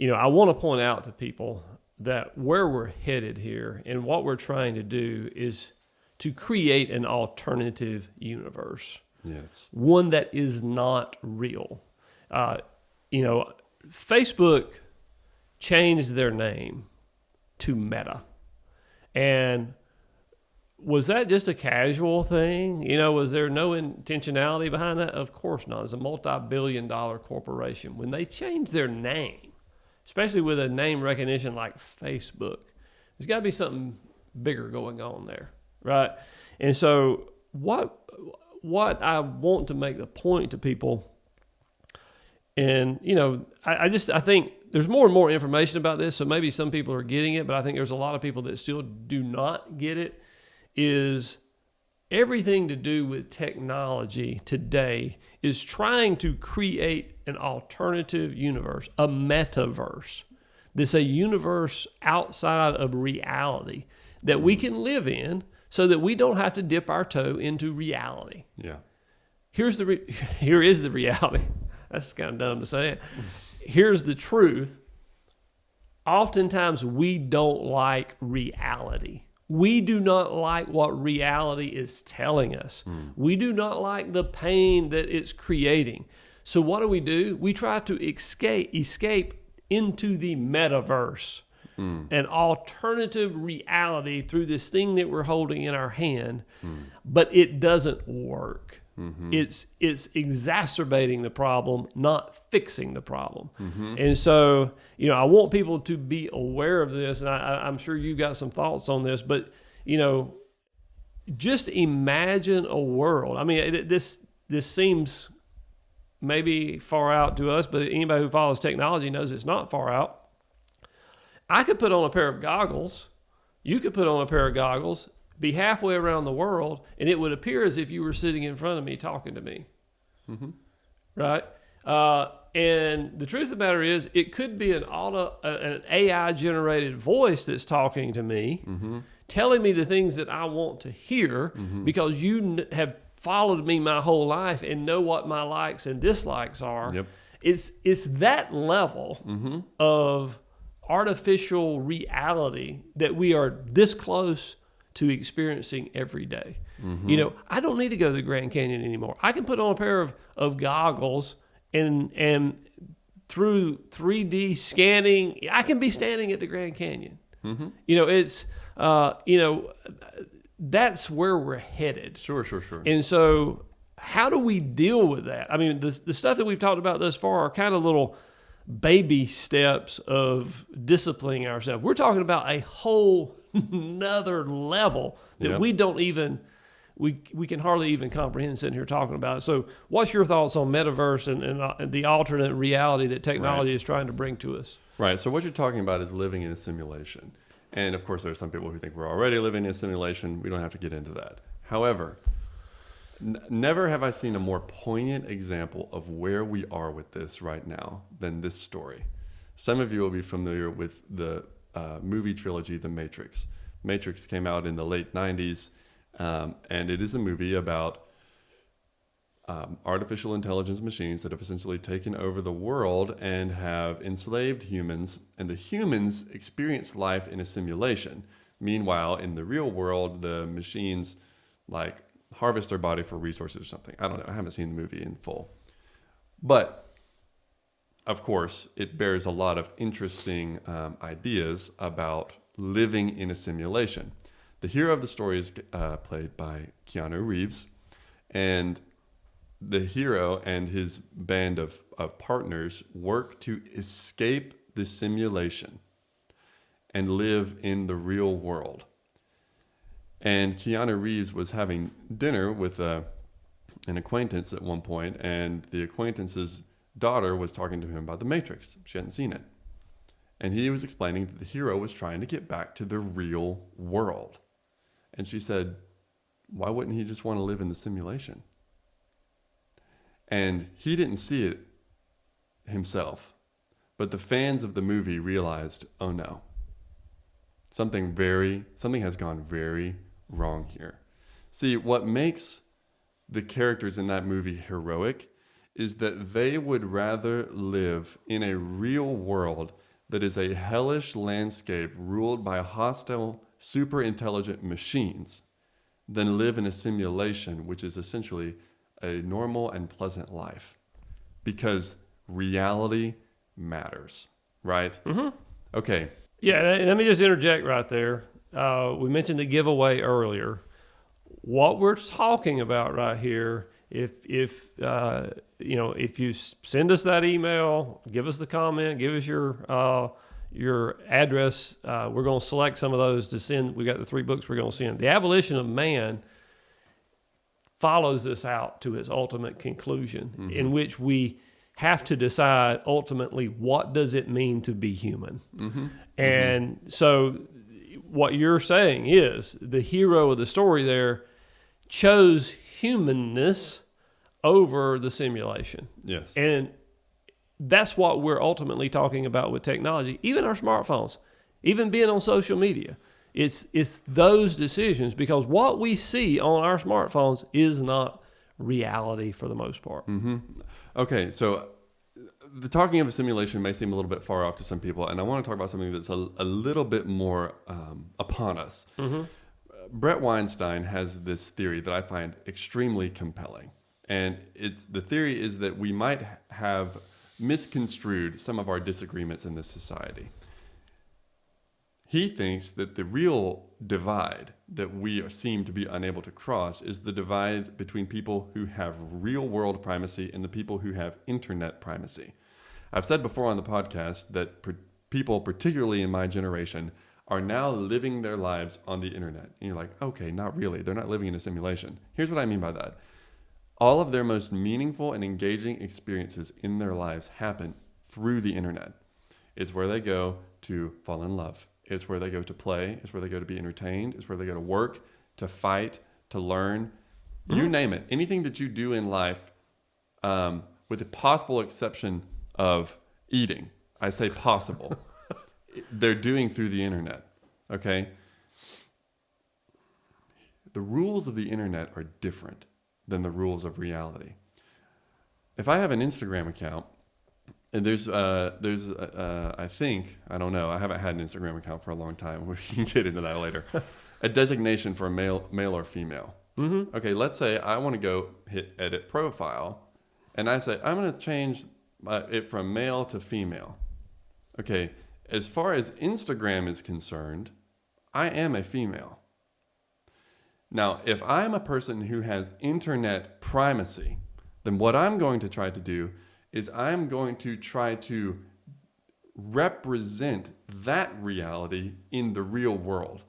I want to point out to people that where we're headed here and what we're trying to do is to create an alternative universe. Yes. One that is not real. Facebook changed their name to Meta. And was that just a casual thing? Was there no intentionality behind that? Of course not. It's a multi-billion-dollar corporation. When they change their name, especially with a name recognition like Facebook, there's got to be something bigger going on there, right? And so what I want to make the point to people, and, I think there's more and more information about this, so maybe some people are getting it, but I think there's a lot of people that still do not get it, is everything to do with technology today is trying to create an alternative universe, a metaverse. This is a universe outside of reality that we can live in so that we don't have to dip our toe into reality. Yeah. Here is the reality. That's kind of dumb to say it. Here's the truth. Oftentimes we don't like reality. We do not like what reality is telling us. We do not like the pain that it's creating. So what do? We try to escape into the metaverse, an alternative reality through this thing that we're holding in our hand, but it doesn't work. Mm-hmm. It's exacerbating the problem, not fixing the problem. Mm-hmm. And so, I want people to be aware of this, and I'm sure you've got some thoughts on this, but, just imagine a world. I mean, this seems maybe far out to us, but anybody who follows technology knows it's not far out. I could put on a pair of goggles. You could put on a pair of goggles, be halfway around the world, and it would appear as if you were sitting in front of me talking to me. Mm-hmm. Right? And the truth of the matter is, it could be an AI-generated voice that's talking to me, telling me the things that I want to hear, because you have followed me my whole life and know what my likes and dislikes are. Yep. It's that level of artificial reality that we are this close to experiencing every day. I don't need to go to the Grand Canyon anymore. I can put on a pair of goggles and through 3D scanning, I can be standing at the Grand Canyon. That's where we're headed. Sure. And so how do we deal with that? I mean, the stuff that we've talked about thus far are kind of little baby steps of disciplining ourselves. We're talking about a whole another level that we don't even, we can hardly even comprehend sitting here talking about it. So what's your thoughts on metaverse and the alternate reality that technology is trying to bring to us? Right. So what you're talking about is living in a simulation. And of course, there are some people who think we're already living in a simulation. We don't have to get into that. However, never have I seen a more poignant example of where we are with this right now than this story. Some of you will be familiar with the movie trilogy, The Matrix. Matrix came out in the late 90s, and it is a movie about artificial intelligence machines that have essentially taken over the world and have enslaved humans, and the humans experience life in a simulation. Meanwhile, in the real world, the machines harvest their body for resources or something. I don't know. I haven't seen the movie in full. But, of course, it bears a lot of interesting ideas about living in a simulation. The hero of the story is played by Keanu Reeves, and the hero and his band of partners work to escape the simulation and live in the real world. And Keanu Reeves was having dinner with an acquaintance at one point, and the acquaintance's daughter was talking to him about The Matrix. She hadn't seen it. And he was explaining that the hero was trying to get back to the real world. And she said, why wouldn't he just want to live in the simulation? And he didn't see it himself. But the fans of the movie realized, oh no, something has gone very wrong here. See, what makes the characters in that movie heroic is that they would rather live in a real world that is a hellish landscape ruled by hostile, super intelligent machines than live in a simulation which is essentially a normal and pleasant life. Because reality matters, right? Mm-hmm. Okay. Yeah, let me just interject right there. We mentioned the giveaway earlier. What we're talking about right here, if you send us that email, give us the comment, give us your address, we're going to select some of those to send. We got the 3 books we're going to send. The Abolition of Man follows this out to its ultimate conclusion, in which we have to decide ultimately what does it mean to be human. And so what you're saying is the hero of the story there chose humanness over the simulation. Yes. And that's what we're ultimately talking about with technology, even our smartphones, even being on social media. It's those decisions, because what we see on our smartphones is not reality for the most part. Okay, so the talking of a simulation may seem a little bit far off to some people, and I want to talk about something that's a little bit more upon us. Brett Weinstein has this theory that I find extremely compelling, and the theory is that we might have misconstrued some of our disagreements in this society. He thinks that the real divide that we seem to be unable to cross is the divide between people who have real world primacy and the people who have internet primacy. I've said before on the podcast that people, particularly in my generation, are now living their lives on the internet. And you're like, okay, not really. They're not living in a simulation. Here's what I mean by that. All of their most meaningful and engaging experiences in their lives happen through the internet. It's where they go to fall in love. It's where they go to play. It's where they go to be entertained. It's where they go to work, to fight, to learn. You name it. Anything that you do in life, with the possible exception of eating. I say possible. They're doing through the internet. Okay? The rules of the internet are different than the rules of reality. If I have an Instagram account, and I think, I don't know, I haven't had an Instagram account for a long time. We can get into that later. A designation for male or female. Okay, let's say I want to go hit edit profile, and I say, I'm going to change it from male to female. Okay, as far as Instagram is concerned, I am a female. Now, if I'm a person who has internet primacy, then what I'm going to try to do is I'm going to try to represent that reality in the real world.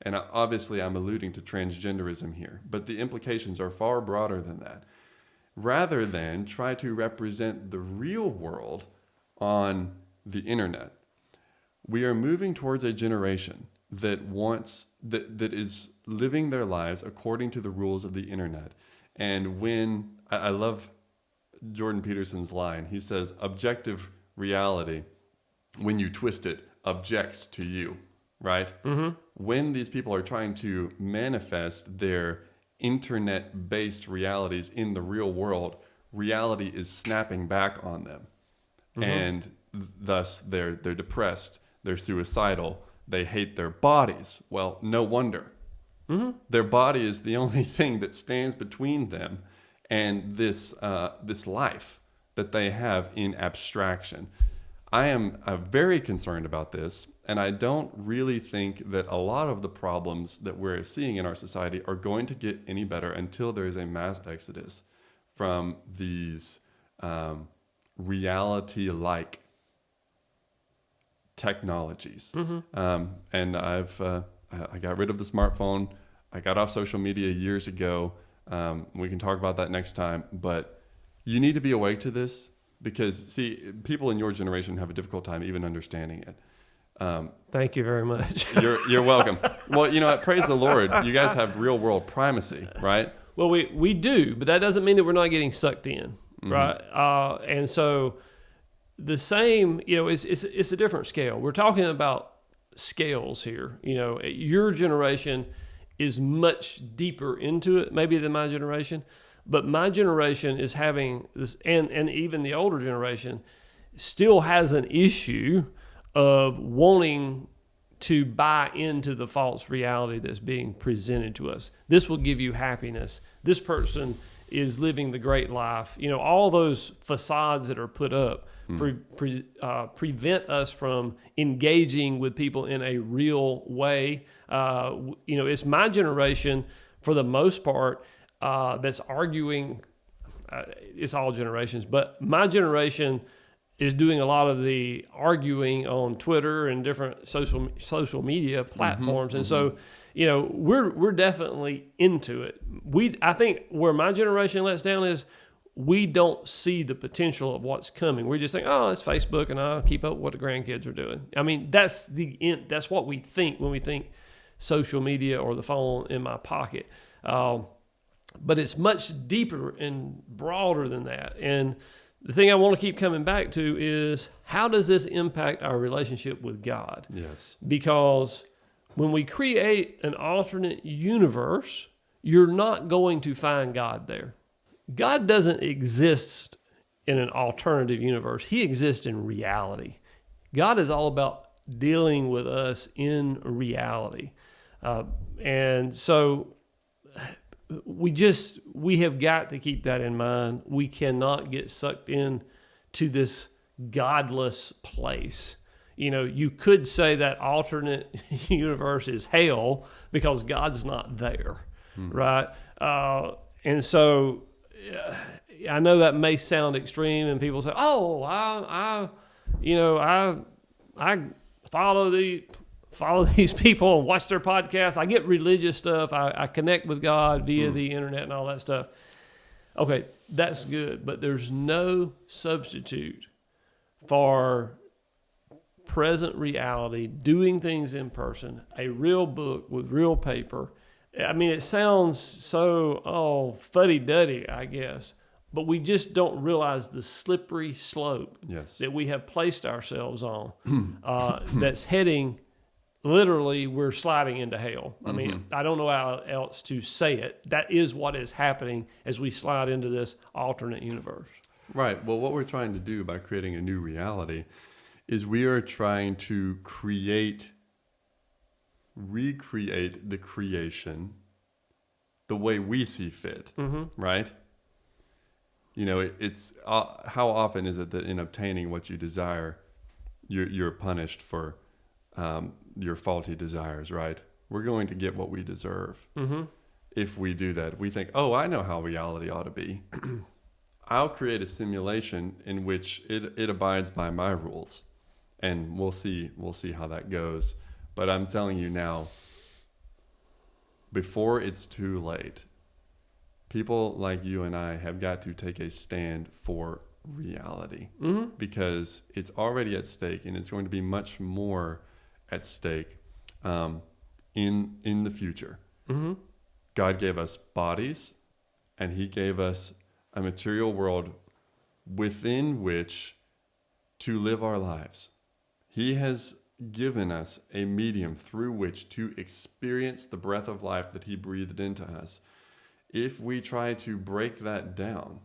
And obviously I'm alluding to transgenderism here, but the implications are far broader than that. Rather than try to represent the real world on the internet. We are moving towards a generation that is living their lives according to the rules of the internet. And when I love Jordan Peterson's line, he says, objective reality, when you twist it, objects to you, right? When these people are trying to manifest their internet-based realities in the real world, reality is snapping back on them. And thus they're depressed, they're suicidal, they hate their bodies. Well, no wonder. Their body is the only thing that stands between them and this life that they have in abstraction. I am very concerned about this, and I don't really think that a lot of the problems that we're seeing in our society are going to get any better until there is a mass exodus from these reality-like technologies. And I got rid of the smartphone. I got off social media years ago. We can talk about that next time, but you need to be awake to this because, see, people in your generation have a difficult time even understanding it. Thank you very much. You're welcome. Well, you know what? Praise the Lord. You guys have real world primacy, right? Well, we do, but that doesn't mean that we're not getting sucked in, right? And so the same, it's a different scale. We're talking about scales here. Your generation is much deeper into it, maybe than my generation, but my generation is having this, and even the older generation still has an issue of wanting to buy into the false reality that's being presented to us. This will give you happiness. This person is living the great life. You know, all those facades that are put up prevent us from engaging with people in a real way. You know, it's my generation, for the most part, that's arguing. It's all generations, but my generation is doing a lot of the arguing on Twitter and different social media platforms. And so, you know, we're definitely into it. I think where my generation lets down is we don't see the potential of what's coming. We just think, oh, it's Facebook and I'll keep up with what the grandkids are doing. I mean, that's what we think when we think social media or the phone in my pocket. But it's much deeper and broader than that. And the thing I want to keep coming back to is, how does this impact our relationship with God? Yes. Because when we create an alternate universe, you're not going to find God there. God doesn't exist in an alternative universe. He exists in reality. God is all about dealing with us in reality. And so we have got to keep that in mind. We cannot get sucked in to this godless place. You know, you could say that alternate universe is hell because God's not there, right? And so I know that may sound extreme, and people say, "Oh, I follow these people and watch their podcasts. I get religious stuff. I connect with God via the internet and all that stuff." Okay, that's good, but there's no substitute for present reality, doing things in person, a real book with real paper. I mean, it sounds so, fuddy-duddy, I guess, but we just don't realize the slippery slope that we have placed ourselves on that's heading. Literally, we're sliding into hell. I mean, I don't know how else to say it. That is what is happening as we slide into this alternate universe. Right. Well, what we're trying to do by creating a new reality is we are trying to recreate the creation the way we see fit, right? You know, it's how often is it that in obtaining what you desire, you're punished for your faulty desires, right? We're going to get what we deserve. If we do that, we think, oh, I know how reality ought to be. I'll create a simulation in which it abides by my rules, and we'll see how that goes. But I'm telling you now, before it's too late, people like you and I have got to take a stand for reality, because it's already at stake, and it's going to be much more at stake in the future. God gave us bodies, and he gave us a material world within which to live our lives. He has given us a medium through which to experience the breath of life that he breathed into us. If we try to break that down,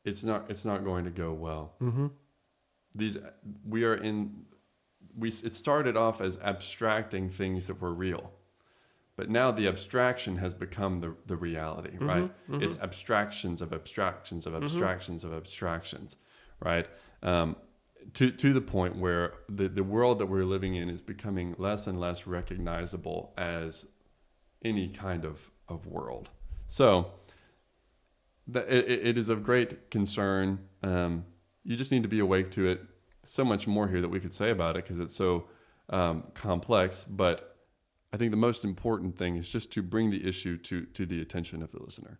it's not going to go well. It started off as abstracting things that were real, but now the abstraction has become the reality, right? It's abstractions of abstractions of abstractions of abstractions, right? To the point where the world that we're living in is becoming less and less recognizable as any kind of world. So it is of great concern. You just need to be awake to it. So much more here that we could say about it because it's so complex. But I think the most important thing is just to bring the issue to the attention of the listener.